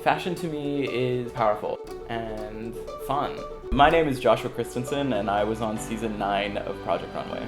Fashion to me is powerful and fun. My name is Joshua Christensen, and I was on season 9 of Project Runway.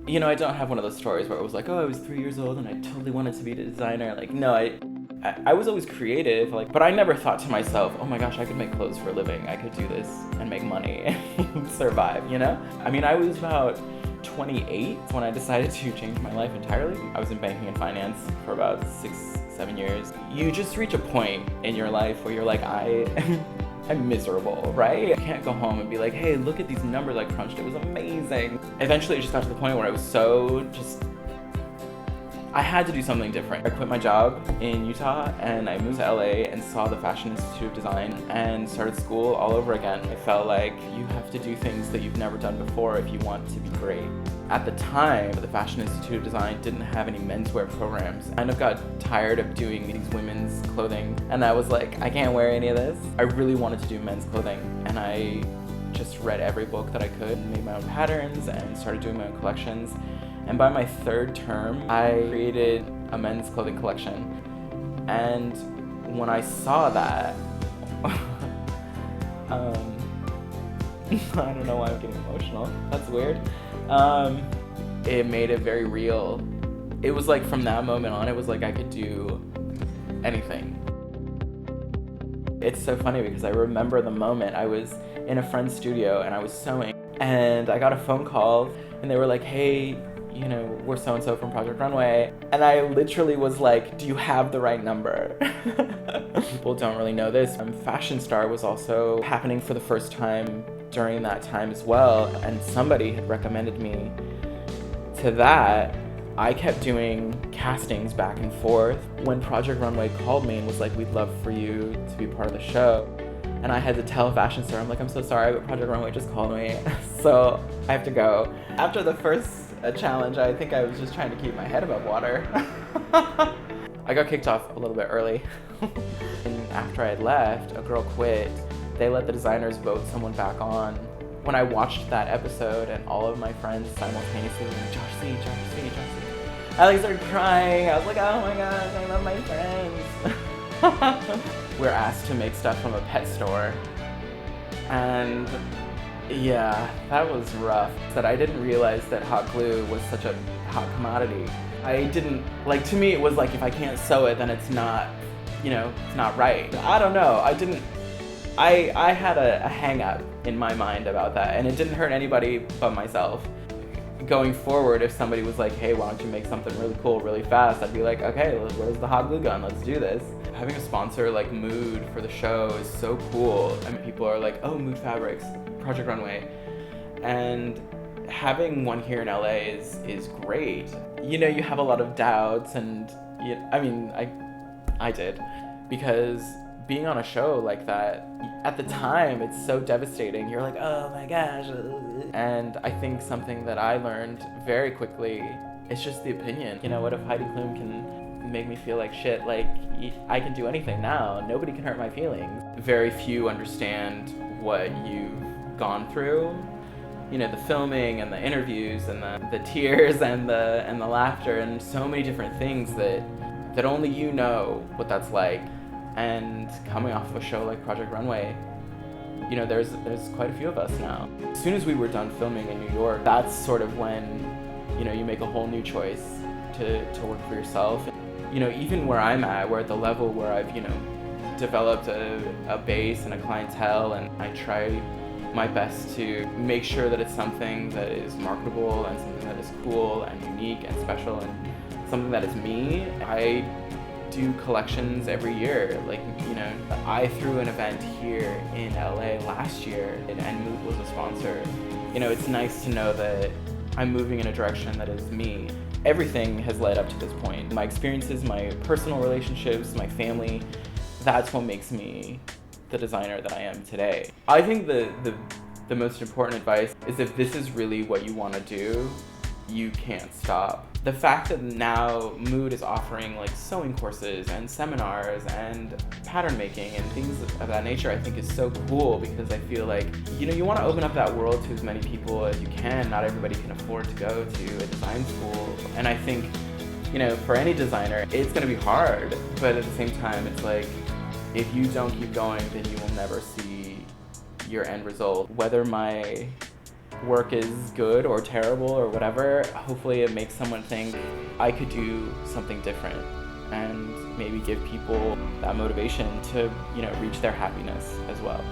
You know, I don't have one of those stories where it was like, oh, I was 3 years old and I totally wanted to be a designer. Like, no, I was always creative, but I never thought to myself, oh my gosh, I could make clothes for a living. I could do this and make money and survive, you know? I mean, I was about 28 when I decided to change my life entirely. I was in banking and finance for about 6-7 years. You just reach a point in your life where you're like, I'm miserable, right? I can't go home and be like, hey, look at these numbers I crunched. It was amazing. Eventually, it just got to the point where I was I had to do something different. I quit my job in Utah and I moved to LA and saw the Fashion Institute of Design and started school all over again. I felt like you have to do things that you've never done before if you want to be great. At the time, the Fashion Institute of Design didn't have any menswear programs. I kind of got tired of doing these women's clothing, and I was like, I can't wear any of this. I really wanted to do men's clothing, and I just read every book that I could, made my own patterns, and started doing my own collections. And by my 3rd term, I created a men's clothing collection. And when I saw that, I don't know why I'm getting emotional. That's weird. It made it very real. It was like from that moment on, it was like I could do anything. It's so funny because I remember the moment I was in a friend's studio and I was sewing, and I got a phone call and they were like, hey, you know, we're so-and-so from Project Runway. And I literally was like, do you have the right number? People don't really know this. Fashion Star was also happening for the first time during that time as well. And somebody had recommended me to that. I kept doing castings back and forth. When Project Runway called me and was like, we'd love for you to be part of the show. And I had to tell Fashion Star, I'm like, I'm so sorry, but Project Runway just called me. So I have to go. After the first challenge, I think I was just trying to keep my head above water. I got kicked off a little bit early. And after I had left, a girl quit. They let the designers vote someone back on. When I watched that episode and all of my friends simultaneously were like, Josh C, Josh C, Josh C. I started crying. I was like, oh my gosh, I love my friends. We're asked to make stuff from a pet store. And yeah, that was rough. That I didn't realize that hot glue was such a hot commodity. I didn't, to me it was like, if I can't sew it, then it's not, it's not right. I don't know, I had a hang up in my mind about that, and it didn't hurt anybody but myself. Going forward, if somebody was like, hey, why don't you make something really cool really fast, I'd be like, okay, where's the hot glue gun? Let's do this. Having a sponsor like Mood for the show is so cool. I mean, people are like, oh, Mood Fabrics, Project Runway. And having one here in LA is great. You have a lot of doubts, and I did, because being on a show like that, at the time, it's so devastating. You're like, oh my gosh. And I think something that I learned very quickly is just the opinion. What if Heidi Klum can make me feel like shit? I can do anything now. Nobody can hurt my feelings. Very few understand what you've gone through. The filming and the interviews and the tears and the laughter and so many different things that only you know what that's like. And coming off of a show like Project Runway, there's quite a few of us now. As soon as we were done filming in New York, that's sort of when, you make a whole new choice to work for yourself. Even where I'm at, we're at the level where I've, developed a base and a clientele, and I try my best to make sure that it's something that is marketable and something that is cool and unique and special and something that is me. I do collections every year. I threw an event here in LA last year, and Mood was a sponsor. It's nice to know that I'm moving in a direction that is me. Everything has led up to this point. My experiences, my personal relationships, my family, that's what makes me the designer that I am today. I think the most important advice is, if this is really what you want to do, you can't stop. The fact that now Mood is offering sewing courses and seminars and pattern making and things of that nature, I think is so cool, because I feel like, you want to open up that world to as many people as you can. Not everybody can afford to go to a design school. And I think, for any designer, it's going to be hard. But at the same time, it's if you don't keep going, then you will never see your end result. Whether my work is good or terrible or whatever, hopefully it makes someone think I could do something different and maybe give people that motivation to, reach their happiness as well.